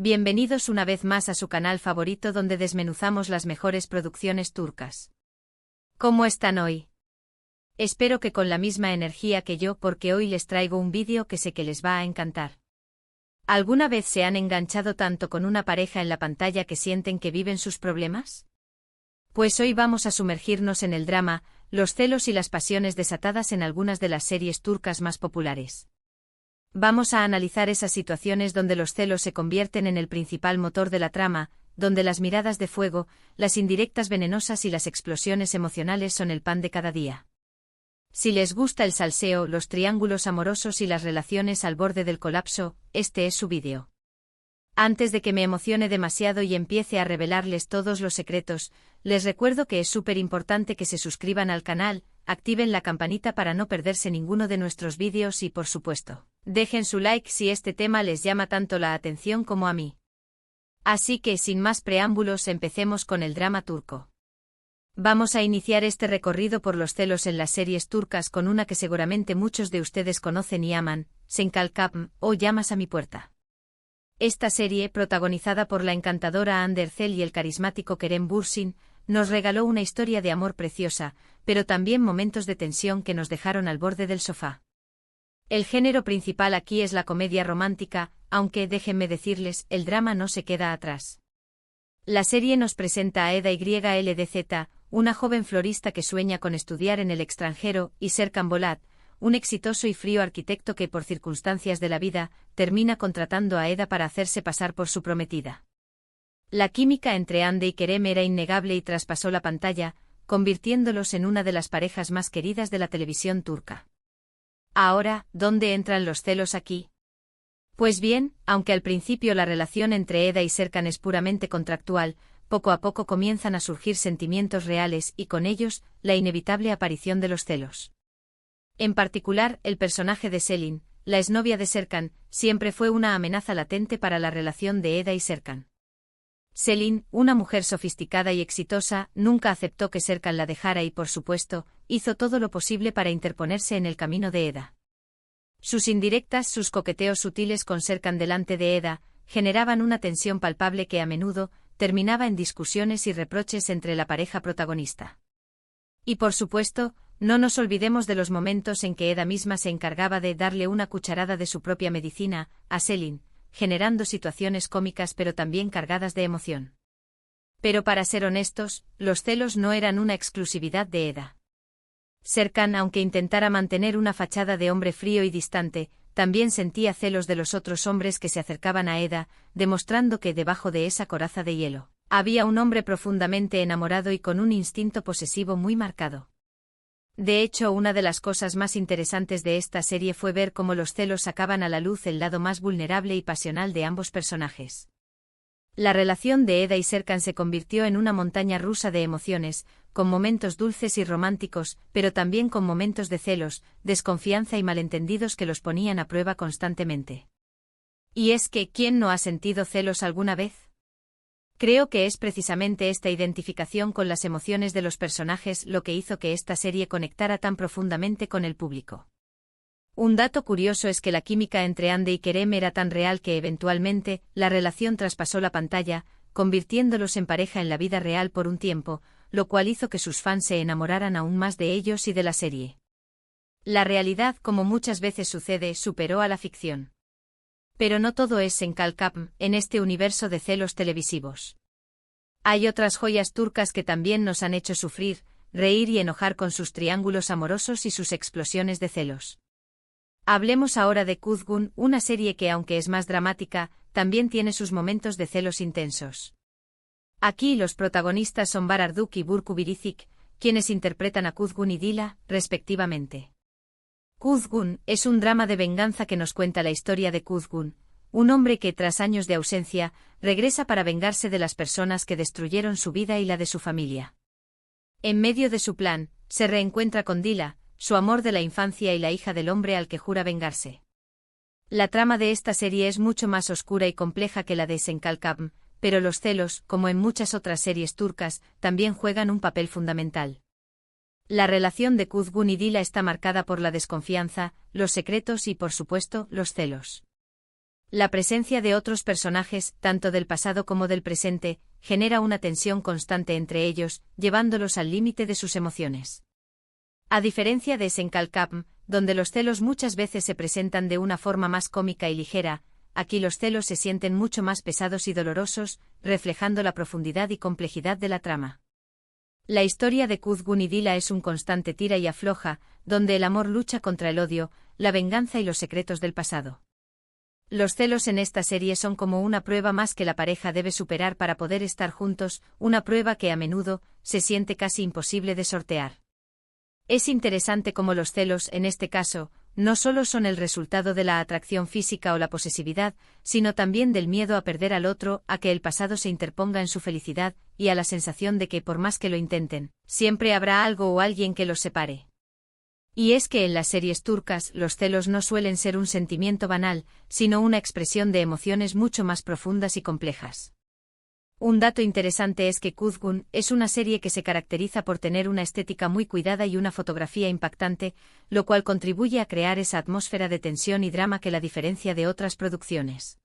Bienvenidos una vez más a su canal favorito donde desmenuzamos las mejores producciones turcas. ¿Cómo están hoy? Espero que con la misma energía que yo, porque hoy les traigo un vídeo que sé que les va a encantar. ¿Alguna vez se han enganchado tanto con una pareja en la pantalla que sienten que viven sus problemas? Pues hoy vamos a sumergirnos en el drama, los celos y las pasiones desatadas en algunas de las series turcas más populares. Vamos a analizar esas situaciones donde los celos se convierten en el principal motor de la trama, donde las miradas de fuego, las indirectas venenosas y las explosiones emocionales son el pan de cada día. Si les gusta el salseo, los triángulos amorosos y las relaciones al borde del colapso, este es su vídeo. Antes de que me emocione demasiado y empiece a revelarles todos los secretos, les recuerdo que es súper importante que se suscriban al canal, activen la campanita para no perderse ninguno de nuestros vídeos y, por supuesto, dejen su like si este tema les llama tanto la atención como a mí. Así que, sin más preámbulos, empecemos con el drama turco. Vamos a iniciar este recorrido por los celos en las series turcas con una que seguramente muchos de ustedes conocen y aman, Sen Kalkapm o Llamas a mi puerta. Esta serie, protagonizada por la encantadora Hande Erçel y el carismático Kerem Bürsin, nos regaló una historia de amor preciosa, pero también momentos de tensión que nos dejaron al borde del sofá. El género principal aquí es la comedia romántica, aunque, déjenme decirles, el drama no se queda atrás. La serie nos presenta a Eda YLDZ, una joven florista que sueña con estudiar en el extranjero, y Serkan Bolat, un exitoso y frío arquitecto que, por circunstancias de la vida, termina contratando a Eda para hacerse pasar por su prometida. La química entre Hande y Kerem era innegable y traspasó la pantalla, convirtiéndolos en una de las parejas más queridas de la televisión turca. Ahora, ¿dónde entran los celos aquí? Pues bien, aunque al principio la relación entre Eda y Serkan es puramente contractual, poco a poco comienzan a surgir sentimientos reales y con ellos, la inevitable aparición de los celos. En particular, el personaje de Selin, la exnovia de Serkan, siempre fue una amenaza latente para la relación de Eda y Serkan. Selin, una mujer sofisticada y exitosa, nunca aceptó que Serkan la dejara y, por supuesto, hizo todo lo posible para interponerse en el camino de Eda. Sus indirectas, sus coqueteos sutiles con Serkan delante de Eda, generaban una tensión palpable que a menudo terminaba en discusiones y reproches entre la pareja protagonista. Y por supuesto, no nos olvidemos de los momentos en que Eda misma se encargaba de darle una cucharada de su propia medicina a Selin, generando situaciones cómicas pero también cargadas de emoción. Pero para ser honestos, los celos no eran una exclusividad de Eda. Serkan, aunque intentara mantener una fachada de hombre frío y distante, también sentía celos de los otros hombres que se acercaban a Eda, demostrando que debajo de esa coraza de hielo, había un hombre profundamente enamorado y con un instinto posesivo muy marcado. De hecho, una de las cosas más interesantes de esta serie fue ver cómo los celos sacaban a la luz el lado más vulnerable y pasional de ambos personajes. La relación de Eda y Serkan se convirtió en una montaña rusa de emociones, con momentos dulces y románticos, pero también con momentos de celos, desconfianza y malentendidos que los ponían a prueba constantemente. Y es que, ¿quién no ha sentido celos alguna vez? Creo que es precisamente esta identificación con las emociones de los personajes lo que hizo que esta serie conectara tan profundamente con el público. Un dato curioso es que la química entre Hande y Kerem era tan real que eventualmente, la relación traspasó la pantalla, convirtiéndolos en pareja en la vida real por un tiempo, lo cual hizo que sus fans se enamoraran aún más de ellos y de la serie. La realidad, como muchas veces sucede, superó a la ficción. Pero no todo es Sen Kalkapm en este universo de celos televisivos. Hay otras joyas turcas que también nos han hecho sufrir, reír y enojar con sus triángulos amorosos y sus explosiones de celos. Hablemos ahora de Kuzgun, una serie que, aunque es más dramática, también tiene sus momentos de celos intensos. Aquí los protagonistas son Bararduk y Burcu Biricik, quienes interpretan a Kuzgun y Dila, respectivamente. Kuzgun es un drama de venganza que nos cuenta la historia de Kuzgun, un hombre que, tras años de ausencia, regresa para vengarse de las personas que destruyeron su vida y la de su familia. En medio de su plan, se reencuentra con Dila, su amor de la infancia y la hija del hombre al que jura vengarse. La trama de esta serie es mucho más oscura y compleja que la de Sen Kalkapm, pero los celos, como en muchas otras series turcas, también juegan un papel fundamental. La relación de Kuzgun y Dila está marcada por la desconfianza, los secretos y, por supuesto, los celos. La presencia de otros personajes, tanto del pasado como del presente, genera una tensión constante entre ellos, llevándolos al límite de sus emociones. A diferencia de Senkalkam, donde los celos muchas veces se presentan de una forma más cómica y ligera, aquí los celos se sienten mucho más pesados y dolorosos, reflejando la profundidad y complejidad de la trama. La historia de Kuzgun y Dila es un constante tira y afloja, donde el amor lucha contra el odio, la venganza y los secretos del pasado. Los celos en esta serie son como una prueba más que la pareja debe superar para poder estar juntos, una prueba que a menudo se siente casi imposible de sortear. Es interesante cómo los celos, en este caso, no solo son el resultado de la atracción física o la posesividad, sino también del miedo a perder al otro, a que el pasado se interponga en su felicidad, y a la sensación de que por más que lo intenten, siempre habrá algo o alguien que los separe. Y es que en las series turcas los celos no suelen ser un sentimiento banal, sino una expresión de emociones mucho más profundas y complejas. Un dato interesante es que Kuzgun es una serie que se caracteriza por tener una estética muy cuidada y una fotografía impactante, lo cual contribuye a crear esa atmósfera de tensión y drama que la diferencia de otras producciones.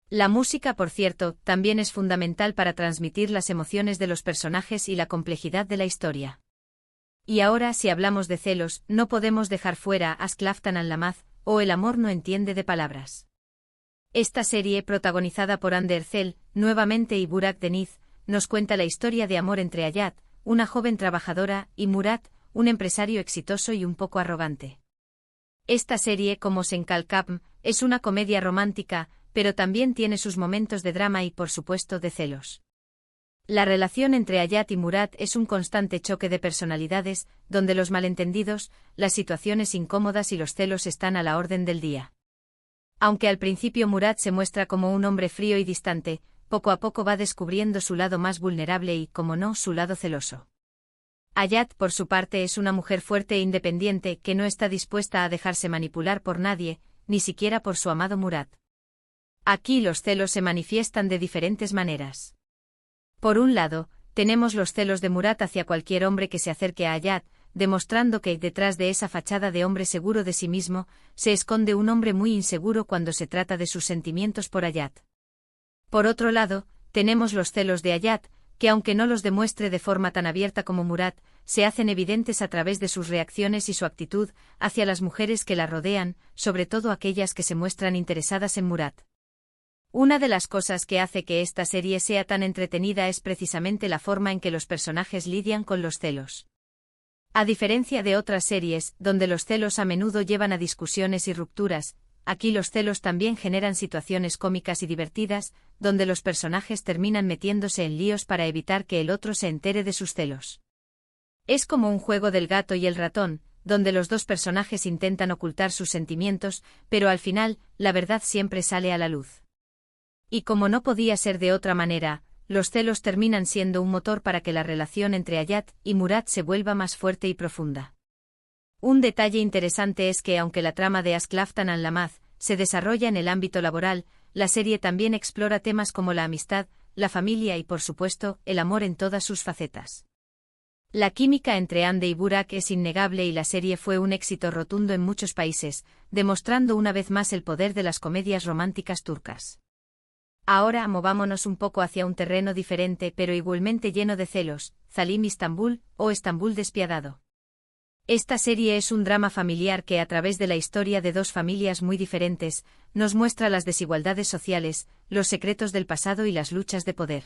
La música, por cierto, también es fundamental para transmitir las emociones de los personajes y la complejidad de la historia. Y ahora, si hablamos de celos, no podemos dejar fuera Aşk Laftan Anlamaz, o El amor no entiende de palabras. Esta serie, protagonizada por Hande Erçel, nuevamente, y Burak Deniz, nos cuenta la historia de amor entre Hayat, una joven trabajadora, y Murat, un empresario exitoso y un poco arrogante. Esta serie, como Senkalkam, es una comedia romántica, pero también tiene sus momentos de drama y, por supuesto, de celos. La relación entre Hayat y Murat es un constante choque de personalidades, donde los malentendidos, las situaciones incómodas y los celos están a la orden del día. Aunque al principio Murat se muestra como un hombre frío y distante, poco a poco va descubriendo su lado más vulnerable y, como no, su lado celoso. Hayat, por su parte, es una mujer fuerte e independiente que no está dispuesta a dejarse manipular por nadie, ni siquiera por su amado Murat. Aquí los celos se manifiestan de diferentes maneras. Por un lado, tenemos los celos de Murat hacia cualquier hombre que se acerque a Hayat, demostrando que, detrás de esa fachada de hombre seguro de sí mismo, se esconde un hombre muy inseguro cuando se trata de sus sentimientos por Hayat. Por otro lado, tenemos los celos de Hayat, que aunque no los demuestre de forma tan abierta como Murat, se hacen evidentes a través de sus reacciones y su actitud hacia las mujeres que la rodean, sobre todo aquellas que se muestran interesadas en Murat. Una de las cosas que hace que esta serie sea tan entretenida es precisamente la forma en que los personajes lidian con los celos. A diferencia de otras series, donde los celos a menudo llevan a discusiones y rupturas, aquí los celos también generan situaciones cómicas y divertidas, donde los personajes terminan metiéndose en líos para evitar que el otro se entere de sus celos. Es como un juego del gato y el ratón, donde los dos personajes intentan ocultar sus sentimientos, pero al final, la verdad siempre sale a la luz. Y como no podía ser de otra manera, los celos terminan siendo un motor para que la relación entre Hayat y Murat se vuelva más fuerte y profunda. Un detalle interesante es que, aunque la trama de Aşk Laftan Anlamaz se desarrolla en el ámbito laboral, la serie también explora temas como la amistad, la familia y, por supuesto, el amor en todas sus facetas. La química entre Hande y Burak es innegable y la serie fue un éxito rotundo en muchos países, demostrando una vez más el poder de las comedias románticas turcas. Ahora movámonos un poco hacia un terreno diferente pero igualmente lleno de celos, Zalim Istanbul, o Estambul despiadado. Esta serie es un drama familiar que, a través de la historia de dos familias muy diferentes, nos muestra las desigualdades sociales, los secretos del pasado y las luchas de poder.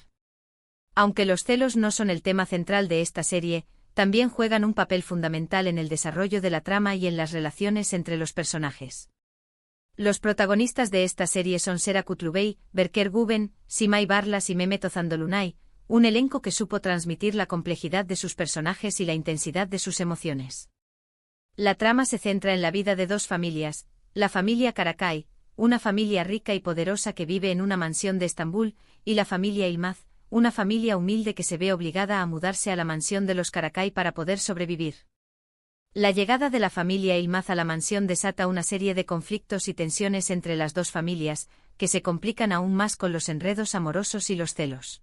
Aunque los celos no son el tema central de esta serie, también juegan un papel fundamental en el desarrollo de la trama y en las relaciones entre los personajes. Los protagonistas de esta serie son Sera Kutlubey, Berker Guben, Simay Barlas y Mehmet Ozandolunay, un elenco que supo transmitir la complejidad de sus personajes y la intensidad de sus emociones. La trama se centra en la vida de dos familias, la familia Karakay, una familia rica y poderosa que vive en una mansión de Estambul, y la familia Ilmaz, una familia humilde que se ve obligada a mudarse a la mansión de los Karakay para poder sobrevivir. La llegada de la familia Ilmaz a la mansión desata una serie de conflictos y tensiones entre las dos familias, que se complican aún más con los enredos amorosos y los celos.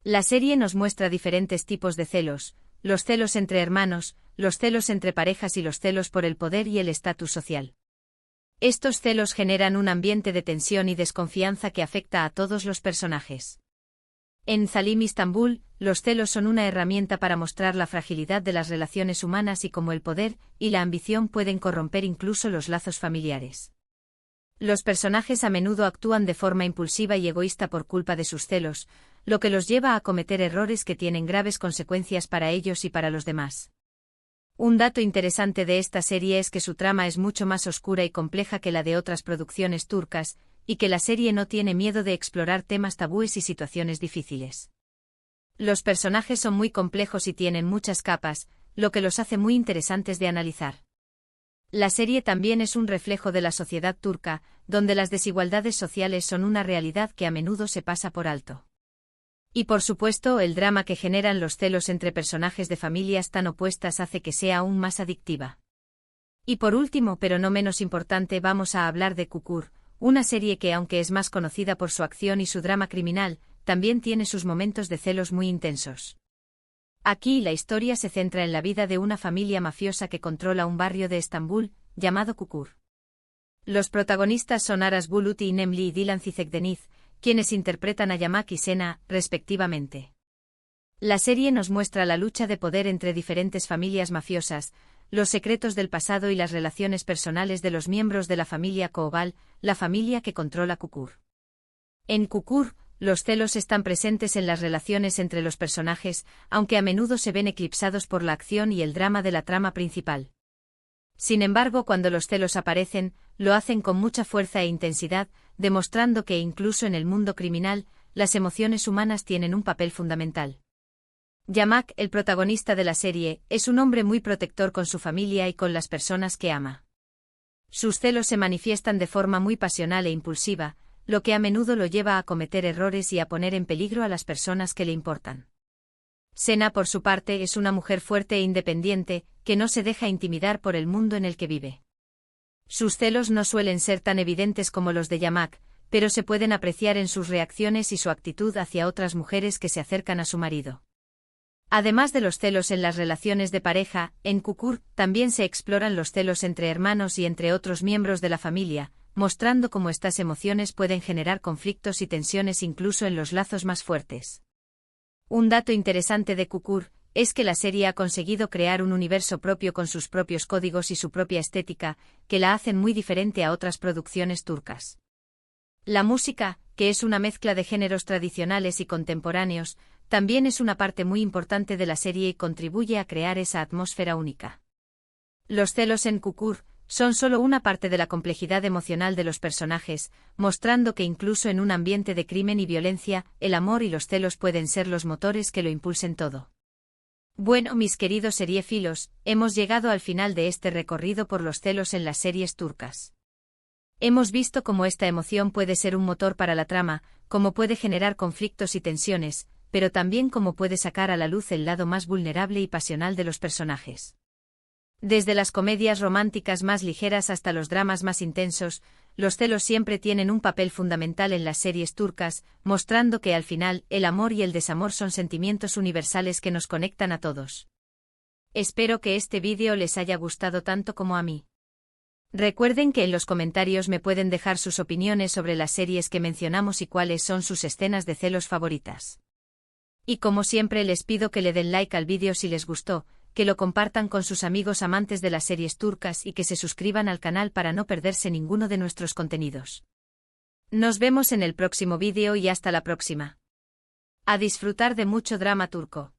La serie nos muestra diferentes tipos de celos, los celos entre hermanos, los celos entre parejas y los celos por el poder y el estatus social. Estos celos generan un ambiente de tensión y desconfianza que afecta a todos los personajes. En Zalim Istanbul, los celos son una herramienta para mostrar la fragilidad de las relaciones humanas y cómo el poder y la ambición pueden corromper incluso los lazos familiares. Los personajes a menudo actúan de forma impulsiva y egoísta por culpa de sus celos, lo que los lleva a cometer errores que tienen graves consecuencias para ellos y para los demás. Un dato interesante de esta serie es que su trama es mucho más oscura y compleja que la de otras producciones turcas, y que la serie no tiene miedo de explorar temas tabúes y situaciones difíciles. Los personajes son muy complejos y tienen muchas capas, lo que los hace muy interesantes de analizar. La serie también es un reflejo de la sociedad turca, donde las desigualdades sociales son una realidad que a menudo se pasa por alto. Y por supuesto, el drama que generan los celos entre personajes de familias tan opuestas hace que sea aún más adictiva. Y por último, pero no menos importante, vamos a hablar de Kukur, una serie que, aunque es más conocida por su acción y su drama criminal, también tiene sus momentos de celos muy intensos. Aquí la historia se centra en la vida de una familia mafiosa que controla un barrio de Estambul, llamado Kukur. Los protagonistas son Aras Bulut y Nemli y Dilan Cizekdeniz, quienes interpretan a Yamak y Sena, respectivamente. La serie nos muestra la lucha de poder entre diferentes familias mafiosas, los secretos del pasado y las relaciones personales de los miembros de la familia Koobal, la familia que controla Kukur. En Kukur, los celos están presentes en las relaciones entre los personajes, aunque a menudo se ven eclipsados por la acción y el drama de la trama principal. Sin embargo, cuando los celos aparecen, lo hacen con mucha fuerza e intensidad, demostrando que incluso en el mundo criminal, las emociones humanas tienen un papel fundamental. Yamak, el protagonista de la serie, es un hombre muy protector con su familia y con las personas que ama. Sus celos se manifiestan de forma muy pasional e impulsiva, lo que a menudo lo lleva a cometer errores y a poner en peligro a las personas que le importan. Sena, por su parte, es una mujer fuerte e independiente, que no se deja intimidar por el mundo en el que vive. Sus celos no suelen ser tan evidentes como los de Yamak, pero se pueden apreciar en sus reacciones y su actitud hacia otras mujeres que se acercan a su marido. Además de los celos en las relaciones de pareja, en Kukur también se exploran los celos entre hermanos y entre otros miembros de la familia, mostrando cómo estas emociones pueden generar conflictos y tensiones incluso en los lazos más fuertes. Un dato interesante de Kukur es que la serie ha conseguido crear un universo propio con sus propios códigos y su propia estética, que la hacen muy diferente a otras producciones turcas. La música, que es una mezcla de géneros tradicionales y contemporáneos, también es una parte muy importante de la serie y contribuye a crear esa atmósfera única. Los celos en Kukur son solo una parte de la complejidad emocional de los personajes, mostrando que incluso en un ambiente de crimen y violencia, el amor y los celos pueden ser los motores que lo impulsen todo. Bueno, mis queridos seriéfilos, hemos llegado al final de este recorrido por los celos en las series turcas. Hemos visto cómo esta emoción puede ser un motor para la trama, cómo puede generar conflictos y tensiones, pero también cómo puede sacar a la luz el lado más vulnerable y pasional de los personajes. Desde las comedias románticas más ligeras hasta los dramas más intensos, los celos siempre tienen un papel fundamental en las series turcas, mostrando que al final, el amor y el desamor son sentimientos universales que nos conectan a todos. Espero que este vídeo les haya gustado tanto como a mí. Recuerden que en los comentarios me pueden dejar sus opiniones sobre las series que mencionamos y cuáles son sus escenas de celos favoritas. Y como siempre les pido que le den like al vídeo si les gustó, que lo compartan con sus amigos amantes de las series turcas y que se suscriban al canal para no perderse ninguno de nuestros contenidos. Nos vemos en el próximo vídeo y hasta la próxima. A disfrutar de mucho drama turco.